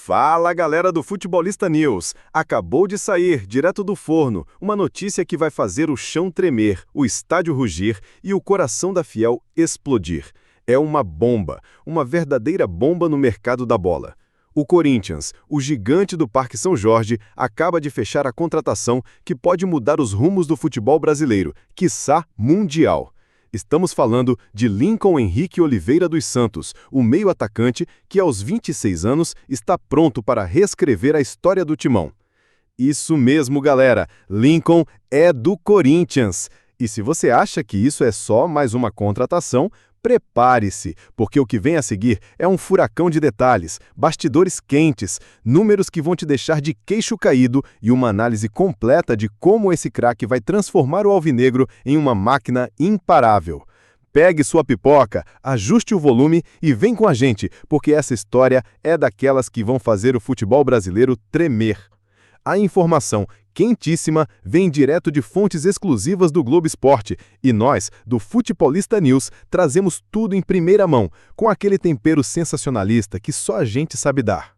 Fala, galera do Futebolista News! Acabou de sair, direto do forno, uma notícia que vai fazer o chão tremer, o estádio rugir e o coração da Fiel explodir. É uma bomba, uma verdadeira bomba no mercado da bola. O Corinthians, o gigante do Parque São Jorge, acaba de fechar a contratação que pode mudar os rumos do futebol brasileiro, quiçá mundial. Estamos falando de Lincoln Henrique Oliveira dos Santos, o meio-atacante que aos 26 anos está pronto para reescrever a história do Timão. Isso mesmo, galera, Lincoln é do Corinthians. E se você acha que isso é só mais uma contratação, prepare-se, porque o que vem a seguir é um furacão de detalhes, bastidores quentes, números que vão te deixar de queixo caído e uma análise completa de como esse craque vai transformar o alvinegro em uma máquina imparável. Pegue sua pipoca, ajuste o volume e vem com a gente, porque essa história é daquelas que vão fazer o futebol brasileiro tremer. A informação quentíssima vem direto de fontes exclusivas do Globo Esporte e nós, do Futebolista News, trazemos tudo em primeira mão, com aquele tempero sensacionalista que só a gente sabe dar.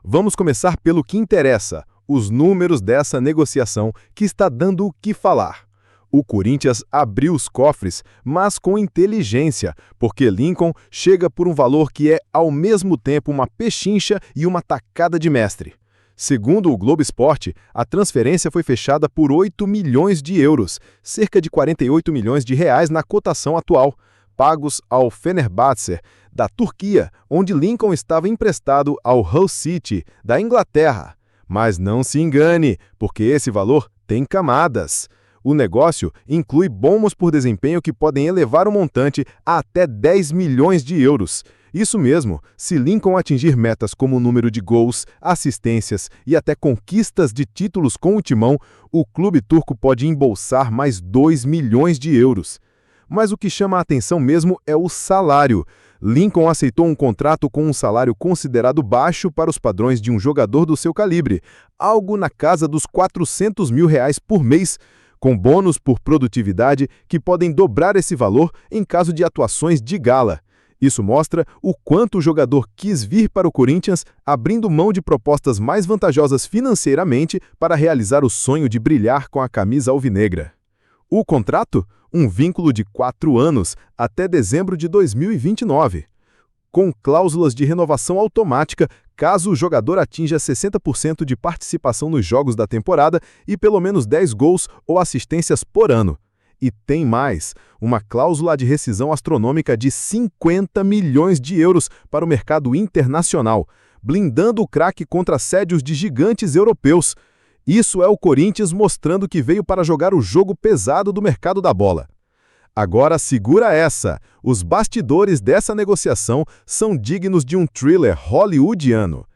Vamos começar pelo que interessa, os números dessa negociação que está dando o que falar. O Corinthians abriu os cofres, mas com inteligência, porque Lincoln chega por um valor que é ao mesmo tempo uma pechincha e uma tacada de mestre. Segundo o Globo Esporte, a transferência foi fechada por 8 milhões de euros, cerca de 48 milhões de reais na cotação atual, pagos ao Fenerbahçe, da Turquia, onde Lincoln estava emprestado ao Hull City, da Inglaterra. Mas não se engane, porque esse valor tem camadas. O negócio inclui bônus por desempenho que podem elevar o montante a até 10 milhões de euros. Isso mesmo, se Lincoln atingir metas como o número de gols, assistências e até conquistas de títulos com o Timão, o clube turco pode embolsar mais 2 milhões de euros. Mas o que chama a atenção mesmo é o salário. Lincoln aceitou um contrato com um salário considerado baixo para os padrões de um jogador do seu calibre, algo na casa dos 400 mil reais por mês, com bônus por produtividade que podem dobrar esse valor em caso de atuações de gala. Isso mostra o quanto o jogador quis vir para o Corinthians, abrindo mão de propostas mais vantajosas financeiramente para realizar o sonho de brilhar com a camisa alvinegra. O contrato? Um vínculo de 4 anos, até dezembro de 2029. Com cláusulas de renovação automática, caso o jogador atinja 60% de participação nos jogos da temporada e pelo menos 10 gols ou assistências por ano. E tem mais, uma cláusula de rescisão astronômica de 50 milhões de euros para o mercado internacional, blindando o craque contra assédios de gigantes europeus. Isso é o Corinthians mostrando que veio para jogar o jogo pesado do mercado da bola. Agora segura essa, os bastidores dessa negociação são dignos de um thriller hollywoodiano.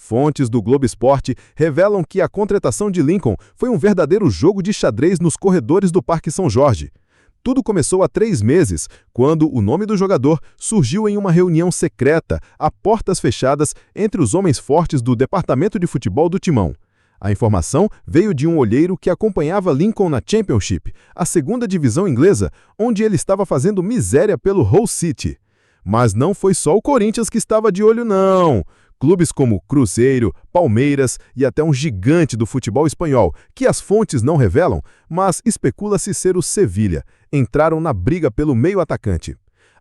Fontes do Globo Esporte revelam que a contratação de Lincoln foi um verdadeiro jogo de xadrez nos corredores do Parque São Jorge. Tudo começou há 3 meses, quando o nome do jogador surgiu em uma reunião secreta, a portas fechadas, entre os homens fortes do departamento de futebol do Timão. A informação veio de um olheiro que acompanhava Lincoln na Championship, a segunda divisão inglesa, onde ele estava fazendo miséria pelo Hull City. Mas não foi só o Corinthians que estava de olho, não. Clubes como Cruzeiro, Palmeiras e até um gigante do futebol espanhol, que as fontes não revelam, mas especula-se ser o Sevilha, entraram na briga pelo meio-atacante.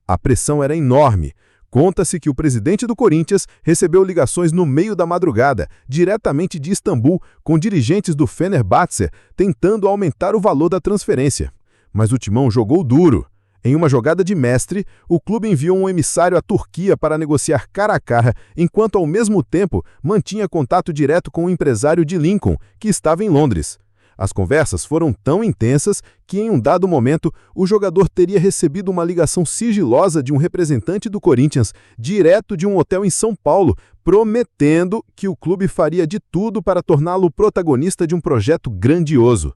A pressão era enorme. Conta-se que o presidente do Corinthians recebeu ligações no meio da madrugada, diretamente de Istambul, com dirigentes do Fenerbahçe tentando aumentar o valor da transferência. Mas o Timão jogou duro. Em uma jogada de mestre, o clube enviou um emissário à Turquia para negociar cara a cara, enquanto ao mesmo tempo mantinha contato direto com o empresário de Lincoln, que estava em Londres. As conversas foram tão intensas que, em um dado momento, o jogador teria recebido uma ligação sigilosa de um representante do Corinthians, direto de um hotel em São Paulo, prometendo que o clube faria de tudo para torná-lo protagonista de um projeto grandioso.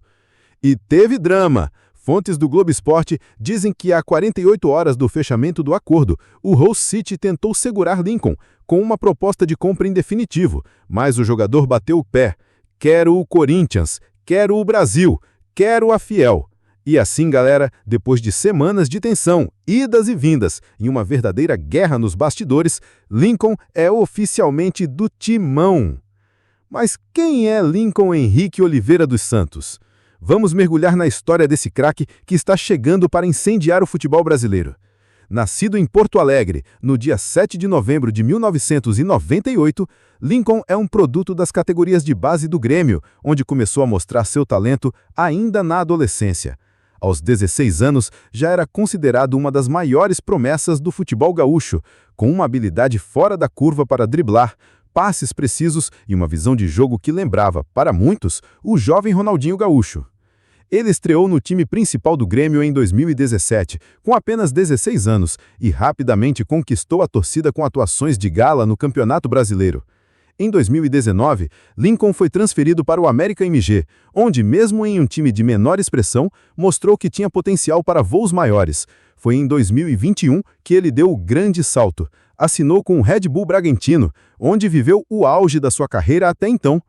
E teve drama. Fontes do Globo Esporte dizem que há 48 horas do fechamento do acordo, o Hull City tentou segurar Lincoln, com uma proposta de compra em definitivo, mas o jogador bateu o pé. Quero o Corinthians, quero o Brasil, quero a Fiel. E assim, galera, depois de semanas de tensão, idas e vindas, em uma verdadeira guerra nos bastidores, Lincoln é oficialmente do Timão. Mas quem é Lincoln Henrique Oliveira dos Santos? Vamos mergulhar na história desse craque que está chegando para incendiar o futebol brasileiro. Nascido em Porto Alegre, no dia 7 de novembro de 1998, Lincoln é um produto das categorias de base do Grêmio, onde começou a mostrar seu talento ainda na adolescência. Aos 16 anos, já era considerado uma das maiores promessas do futebol gaúcho, com uma habilidade fora da curva para driblar, passes precisos e uma visão de jogo que lembrava, para muitos, o jovem Ronaldinho Gaúcho. Ele estreou no time principal do Grêmio em 2017, com apenas 16 anos, e rapidamente conquistou a torcida com atuações de gala no Campeonato Brasileiro. Em 2019, Lincoln foi transferido para o América MG, onde, mesmo em um time de menor expressão, mostrou que tinha potencial para voos maiores. Foi em 2021 que ele deu o grande salto. Assinou com o Red Bull Bragantino, onde viveu o auge da sua carreira até então.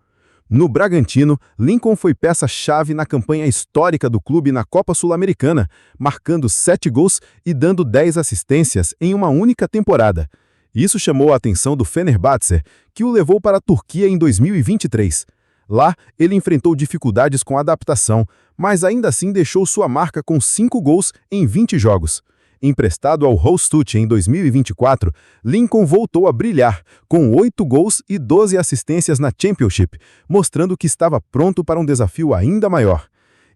No Bragantino, Lincoln foi peça-chave na campanha histórica do clube na Copa Sul-Americana, marcando 7 gols e dando 10 assistências em uma única temporada. Isso chamou a atenção do Fenerbahçe, que o levou para a Turquia em 2023. Lá, ele enfrentou dificuldades com a adaptação, mas ainda assim deixou sua marca com 5 gols em 20 jogos. Emprestado ao Hull Stut em 2024, Lincoln voltou a brilhar, com 8 gols e 12 assistências na Championship, mostrando que estava pronto para um desafio ainda maior.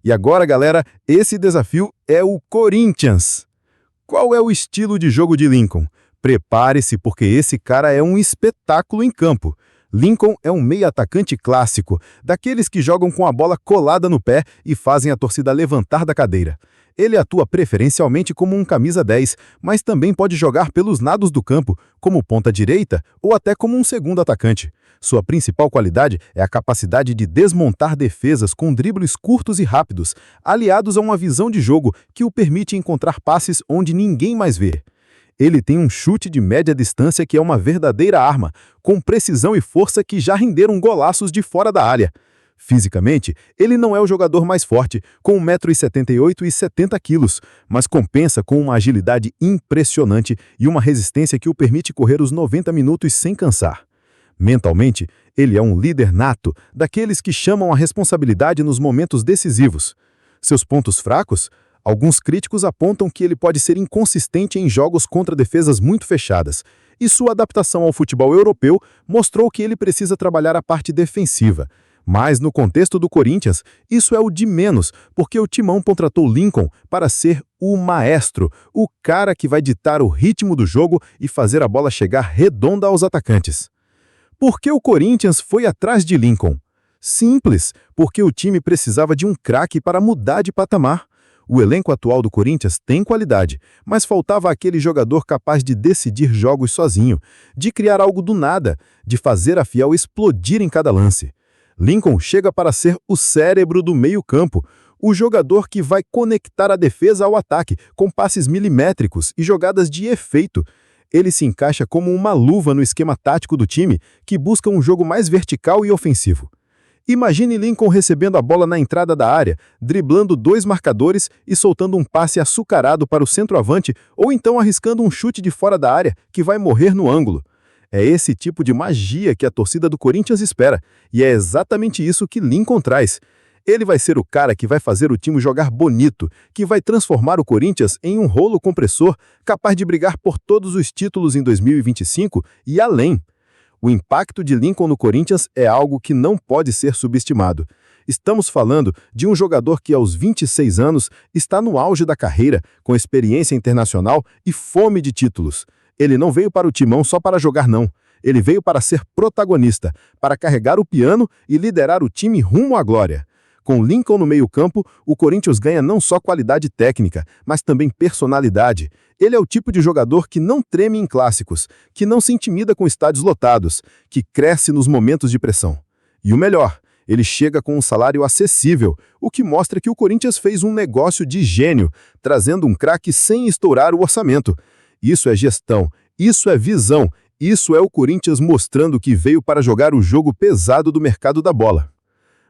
E agora, galera, esse desafio é o Corinthians. Qual é o estilo de jogo de Lincoln? Prepare-se, porque esse cara é um espetáculo em campo. Lincoln é um meio-atacante clássico, daqueles que jogam com a bola colada no pé e fazem a torcida levantar da cadeira. Ele atua preferencialmente como um camisa 10, mas também pode jogar pelos lados do campo, como ponta-direita ou até como um segundo atacante. Sua principal qualidade é a capacidade de desmontar defesas com dribles curtos e rápidos, aliados a uma visão de jogo que o permite encontrar passes onde ninguém mais vê. Ele tem um chute de média distância que é uma verdadeira arma, com precisão e força que já renderam golaços de fora da área. Fisicamente, ele não é o jogador mais forte, com 1,78 m e 70 kg, mas compensa com uma agilidade impressionante e uma resistência que o permite correr os 90 minutos sem cansar. Mentalmente, ele é um líder nato, daqueles que chamam a responsabilidade nos momentos decisivos. Seus pontos fracos? Alguns críticos apontam que ele pode ser inconsistente em jogos contra defesas muito fechadas, e sua adaptação ao futebol europeu mostrou que ele precisa trabalhar a parte defensiva. Mas no contexto do Corinthians, isso é o de menos, porque o Timão contratou Lincoln para ser o maestro, o cara que vai ditar o ritmo do jogo e fazer a bola chegar redonda aos atacantes. Por que o Corinthians foi atrás de Lincoln? Simples, porque o time precisava de um craque para mudar de patamar. O elenco atual do Corinthians tem qualidade, mas faltava aquele jogador capaz de decidir jogos sozinho, de criar algo do nada, de fazer a Fiel explodir em cada lance. Lincoln chega para ser o cérebro do meio-campo, o jogador que vai conectar a defesa ao ataque, com passes milimétricos e jogadas de efeito. Ele se encaixa como uma luva no esquema tático do time, que busca um jogo mais vertical e ofensivo. Imagine Lincoln recebendo a bola na entrada da área, driblando 2 marcadores e soltando um passe açucarado para o centroavante ou então arriscando um chute de fora da área que vai morrer no ângulo. É esse tipo de magia que a torcida do Corinthians espera, e é exatamente isso que Lincoln traz. Ele vai ser o cara que vai fazer o time jogar bonito, que vai transformar o Corinthians em um rolo compressor capaz de brigar por todos os títulos em 2025 e além. O impacto de Lincoln no Corinthians é algo que não pode ser subestimado. Estamos falando de um jogador que, aos 26 anos, está no auge da carreira, com experiência internacional e fome de títulos. Ele não veio para o Timão só para jogar, não. Ele veio para ser protagonista, para carregar o piano e liderar o time rumo à glória. Com Lincoln no meio-campo, o Corinthians ganha não só qualidade técnica, mas também personalidade. Ele é o tipo de jogador que não treme em clássicos, que não se intimida com estádios lotados, que cresce nos momentos de pressão. E o melhor, ele chega com um salário acessível, o que mostra que o Corinthians fez um negócio de gênio, trazendo um craque sem estourar o orçamento. Isso é gestão, isso é visão, isso é o Corinthians mostrando que veio para jogar o jogo pesado do mercado da bola.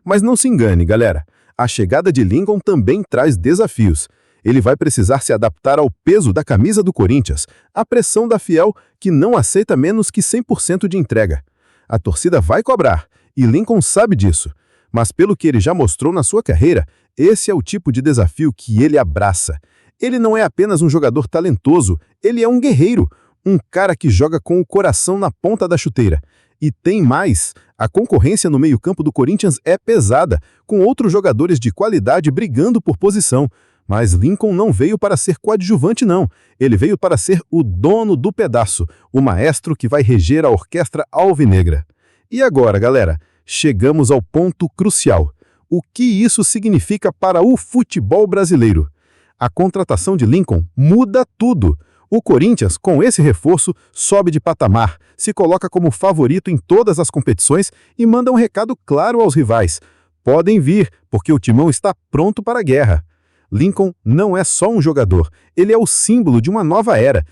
Mas não se engane, galera. A chegada de Lincoln também traz desafios. Ele vai precisar se adaptar ao peso da camisa do Corinthians, à pressão da fiel que não aceita menos que 100% de entrega. A torcida vai cobrar, e Lincoln sabe disso. Mas pelo que ele já mostrou na sua carreira, esse é o tipo de desafio que ele abraça. Ele não é apenas um jogador talentoso, ele é um guerreiro, um cara que joga com o coração na ponta da chuteira. E tem mais, a concorrência no meio-campo do Corinthians é pesada, com outros jogadores de qualidade brigando por posição. Mas Lincoln não veio para ser coadjuvante, não. Ele veio para ser o dono do pedaço, o maestro que vai reger a orquestra alvinegra. E agora, galera, chegamos ao ponto crucial. O que isso significa para o futebol brasileiro? A contratação de Lincoln muda tudo. O Corinthians, com esse reforço, sobe de patamar, se coloca como favorito em todas as competições e manda um recado claro aos rivais. Podem vir, porque o timão está pronto para a guerra. Lincoln não é só um jogador, ele é o símbolo de uma nova era,